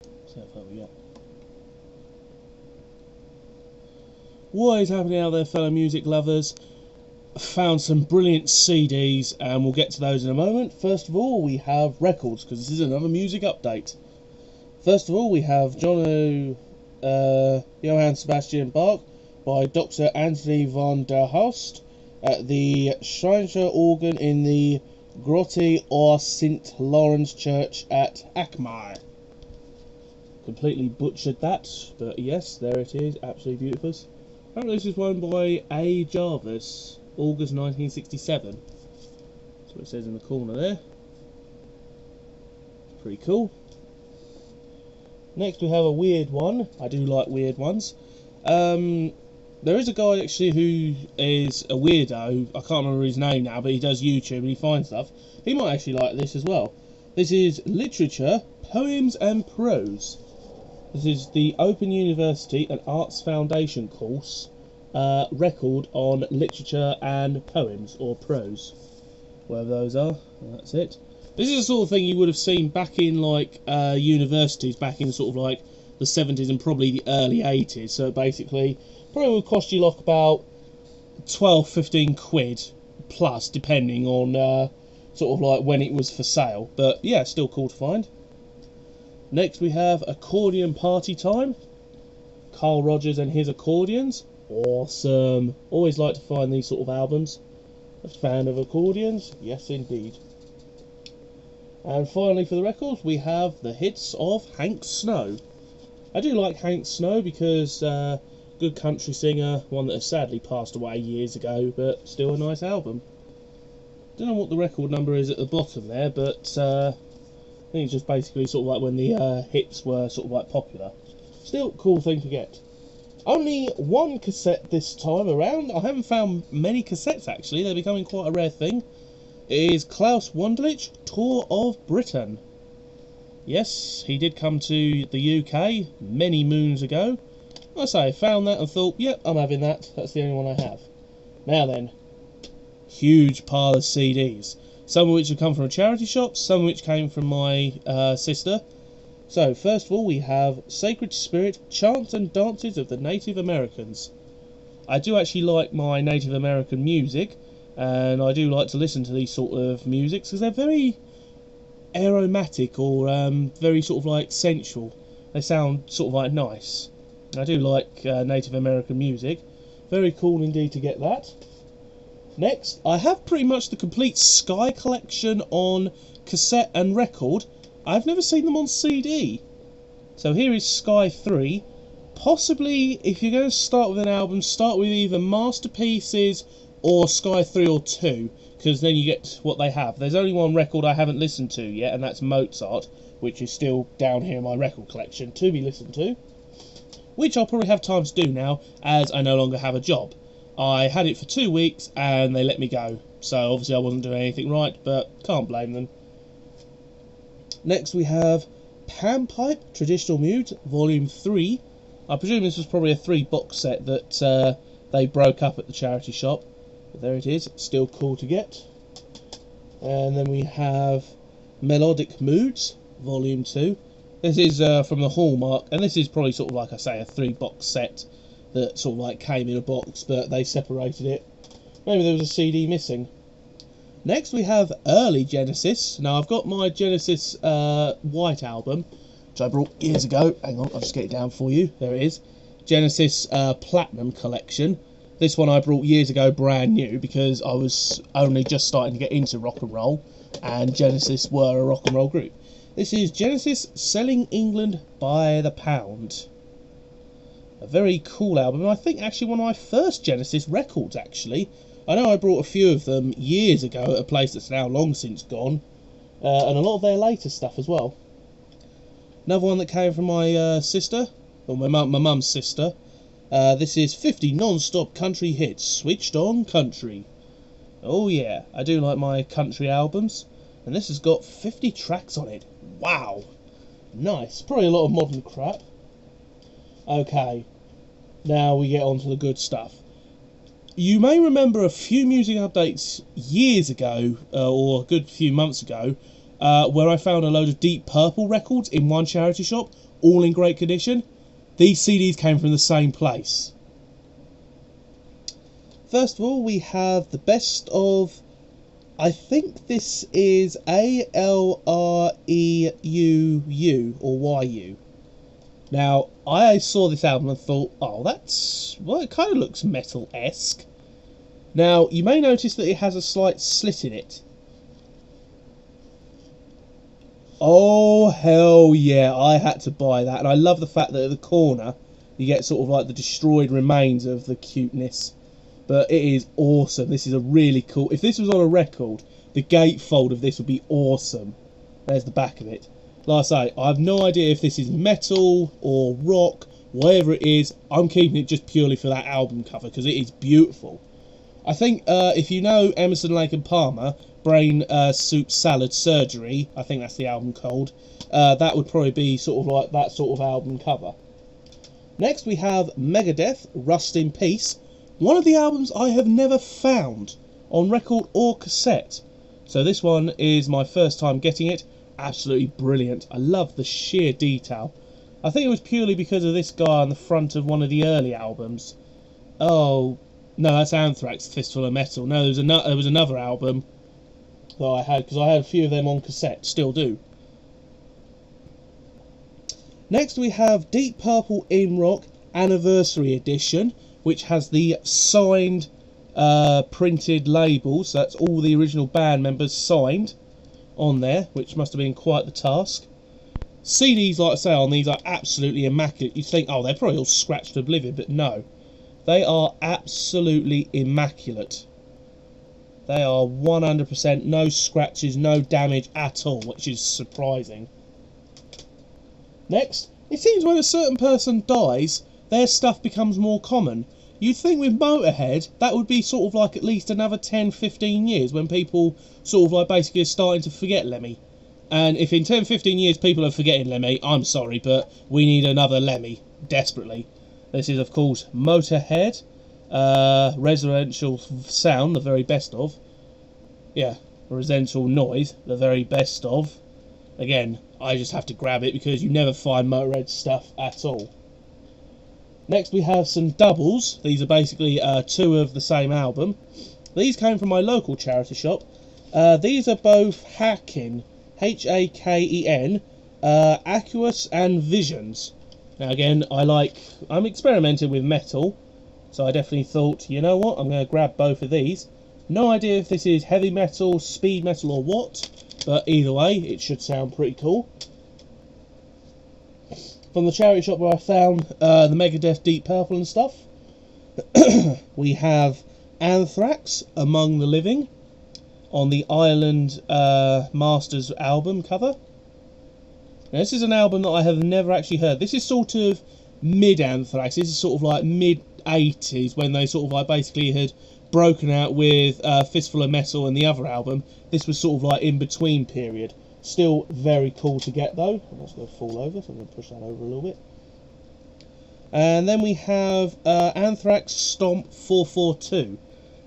So far we go. What is happening out there, fellow music lovers? Found some brilliant CDs, and we'll get to those in a moment. First of all, we have records, because this is another music update. First of all, we have Johann Sebastian Bach by Dr. Anthony van der Hulst at the Schreinischer organ in the Grotte or St. Lawrence Church at Alkmaar. Completely butchered that, but yes, there it is, absolutely beautiful. Apparently this is one by A. Jarvis, August 1967. That's what it says in the corner there. Pretty cool. Next we have a weird one. I do like weird ones. There is a guy actually who is a weirdo. I can't remember his name now, but he does YouTube and he finds stuff. He might actually like this as well. This is Literature, Poems and Prose. This is the Open University and Arts Foundation course record on literature and poems, or prose, whatever those are. That's it. This is the sort of thing you would have seen back in like universities back in sort of like the 70s and probably the early 80s. So basically, probably would cost you like about 12-15 quid plus, depending on sort of like when it was for sale. But yeah, still cool to find. Next we have Accordion Party Time. Carl Rogers and his accordions. Awesome. Always like to find these sort of albums. A fan of accordions? Yes indeed. And finally for the records we have the hits of Hank Snow. I do like Hank Snow because good country singer, one that has sadly passed away years ago, but still a nice album. Don't know what the record number is at the bottom there, but I think it's just basically sort of like when the hits were sort of like popular. Still, cool thing to get. Only one cassette this time around. I haven't found many cassettes actually. They're becoming quite a rare thing. It is Klaus Wunderlich, Tour of Britain. Yes, he did come to the UK many moons ago. I say, I found that and thought, yep, I'm having that. That's the only one I have. Now then, huge pile of CDs. Some of which have come from a charity shop, some of which came from my sister. So, first of all, we have Sacred Spirit, Chants and Dances of the Native Americans. I do actually like my Native American music, and I do like to listen to these sort of musics, because they're very aromatic, or very sort of like sensual. They sound sort of like nice. I do like Native American music. Very cool indeed to get that. Next, I have pretty much the complete Sky collection on cassette and record. I've never seen them on CD. So here is Sky 3. Possibly, if you're going to start with an album, start with either Masterpieces or Sky 3 or 2, because then you get what they have. There's only one record I haven't listened to yet, and that's Mozart, which is still down here in my record collection to be listened to, which I'll probably have time to do now, as I no longer have a job. I had it for 2 weeks and they let me go, so obviously I wasn't doing anything right, but can't blame them. Next we have Panpipe Traditional Mute Volume 3. I presume this was probably a 3-box set that they broke up at the charity shop, but there it is, it's still cool to get. And then we have Melodic Moods Volume 2. This is from the Hallmark, and this is probably sort of like I say a 3-box set that sort of like came in a box, but they separated it. Maybe there was a CD missing. Next we have early Genesis. Now I've got my Genesis White album, which I brought years ago. Hang on, I'll just get it down for you. There it is. Genesis Platinum Collection. This one I brought years ago brand new, because I was only just starting to get into rock and roll, and Genesis were a rock and roll group. This is Genesis Selling England by the Pound. A very cool album, and I think actually one of my first Genesis records actually. I know I brought a few of them years ago at a place that's now long since gone, and a lot of their later stuff as well. Another one that came from my sister, or my mum's sister. This is 50 non-stop country hits, switched on country. Oh yeah, I do like my country albums, and this has got 50 tracks on it. Wow, nice. Probably a lot of modern crap. Okay, now we get on to the good stuff. You may remember a few music updates years ago, or a good few months ago, where I found a load of Deep Purple records in one charity shop. all in great condition. These CDs came from the same place. First of all, we have the best of, I think this is ALREUU or YU. Now, I saw this album and thought, oh, well, it kind of looks metal-esque. Now, you may notice that it has a slight slit in it. Oh, hell yeah, I had to buy that. And I love the fact that at the corner, you get sort of like the destroyed remains of the cuteness. But it is awesome. This is a really cool... If this was on a record, the gatefold of this would be awesome. There's the back of it. Like I say, I have no idea if this is metal or rock, whatever it is. I'm keeping it just purely for that album cover because it is beautiful. I think if you know Emerson, Lake and Palmer, Brain Soup Salad Surgery, I think that's the album called, that would probably be sort of like that sort of album cover. Next we have Megadeth, Rust in Peace, one of the albums I have never found on record or cassette. So this one is my first time getting it. Absolutely brilliant. I love the sheer detail. I think it was purely because of this guy on the front of one of the early albums. Oh, no, that's Anthrax, Fistful of Metal. No, there was another album that I had, because I had a few of them on cassette, still do. Next we have Deep Purple In Rock Anniversary Edition, which has the signed printed labels. That's all the original band members signed on there, which must have been quite the task. CDs, like I say, on these are absolutely immaculate. You think, oh, they're probably all scratched to oblivion, but no. They are absolutely immaculate. They are 100% no scratches, no damage at all, which is surprising. Next, it seems when a certain person dies, their stuff becomes more common. You'd think with Motorhead, that would be sort of like at least another 10-15 years when people sort of like basically are starting to forget Lemmy. And if in 10-15 years people are forgetting Lemmy, I'm sorry, but we need another Lemmy, desperately. This is, of course, Motorhead, Residential Sound, the very best of. Yeah, Residential Noise, the very best of. Again, I just have to grab it because you never find Motorhead stuff at all. Next we have some doubles. These are basically two of the same album. These came from my local charity shop. These are both Haken, H-A-K-E-N, Aqueous and Visions. Now again, I'm experimenting with metal, so I definitely thought, you know what, I'm going to grab both of these. No idea if this is heavy metal, speed metal or what, but either way, it should sound pretty cool. From the charity shop where I found the Megadeth Deep Purple and stuff, we have Anthrax, Among the Living, on the Ireland Masters album cover. Now, this is an album that I have never actually heard. This is sort of mid-Anthrax. This is sort of like mid-80s when they sort of like basically had broken out with Fistful of Metal and the other album. This was sort of like in-between period. Still very cool to get though. I'm just going to fall over, so I'm going to push that over a little bit. And then we have Anthrax Stomp 442.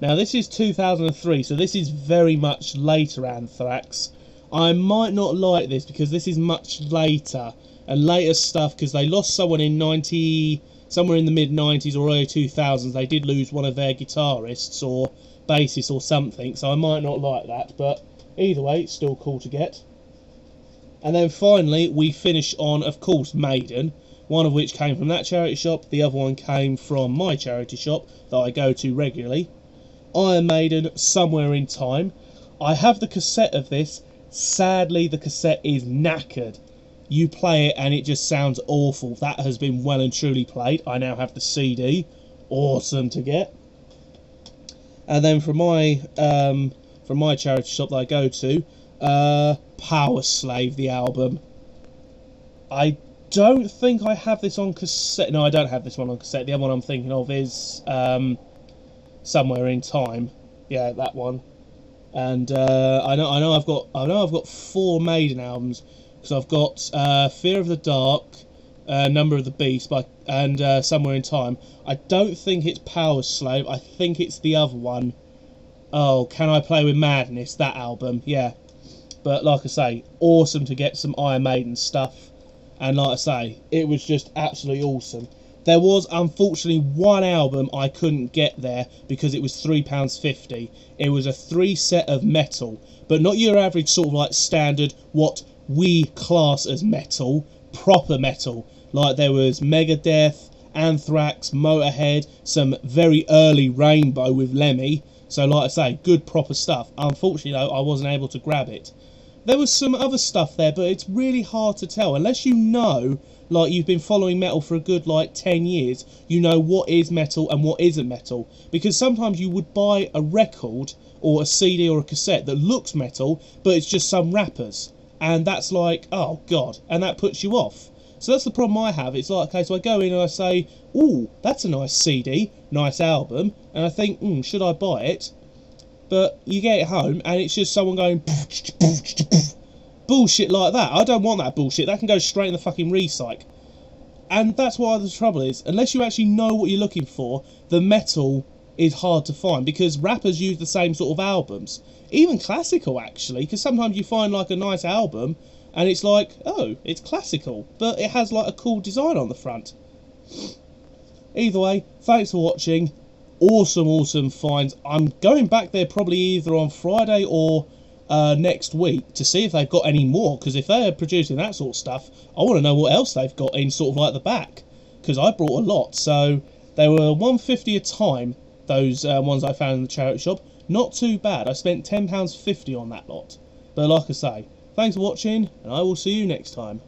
Now this is 2003, so this is very much later Anthrax. I might not like this because this is much later and later stuff, because they lost someone in somewhere in the mid 90s or early 2000s. They did lose one of their guitarists or bassists or something, so I might not like that, but either way it's still cool to get. And then finally we finish on, of course, Maiden, one of which came from that charity shop, the other one came from my charity shop that I go to regularly. Iron Maiden, Somewhere in Time. I have the cassette of this. Sadly, the cassette is knackered. You play it and it just sounds awful. That has been well and truly played. I now have the CD. Awesome to get. And then from my charity shop that I go to, Power Slave, the album. I don't think I have this on cassette. No, I don't have this one on cassette. The other one I'm thinking of is Somewhere in Time. Yeah, that one. And I know I've got 4 Maiden albums, because I've got Fear of the Dark, Number of the Beast, and Somewhere in Time. I don't think it's Power Slave. I think it's the other one. Oh, Can I Play with Madness? That album, yeah. But like I say, awesome to get some Iron Maiden stuff. And like I say, it was just absolutely awesome. There was unfortunately one album I couldn't get there because it was £3.50. It was a 3 set of metal, but not your average sort of like standard what we class as metal, proper metal. Like there was Megadeth, Anthrax, Motorhead, some very early Rainbow with Lemmy. So like I say, good proper stuff. Unfortunately though, I wasn't able to grab it. There was some other stuff there, but it's really hard to tell unless you know, like you've been following metal for a good like 10 years, you know what is metal and what isn't metal. Because sometimes you would buy a record or a CD or a cassette that looks metal, but it's just some rappers. And that's like, oh god, and that puts you off. So that's the problem I have. It's like, okay, so I go in and I say, ooh, that's a nice CD, nice album, and I think, should I buy it? But you get it home and it's just someone going bullshit like that. I don't want that bullshit. That can go straight in the fucking recycle. And that's why the trouble is, unless you actually know what you're looking for, the metal is hard to find because rappers use the same sort of albums. Even classical actually, because sometimes you find like a nice album and it's like, oh, it's classical, but it has like a cool design on the front. Either way, thanks for watching. Awesome finds. I'm going back there probably either on Friday or next week to see if they've got any more, because if they're producing that sort of stuff, I want to know what else they've got in sort of like the back, because I brought a lot. So they were £1.50 a time, those ones I found in the charity shop. Not too bad. I spent £10.50 on that lot. But like I say, thanks for watching and I will see you next time.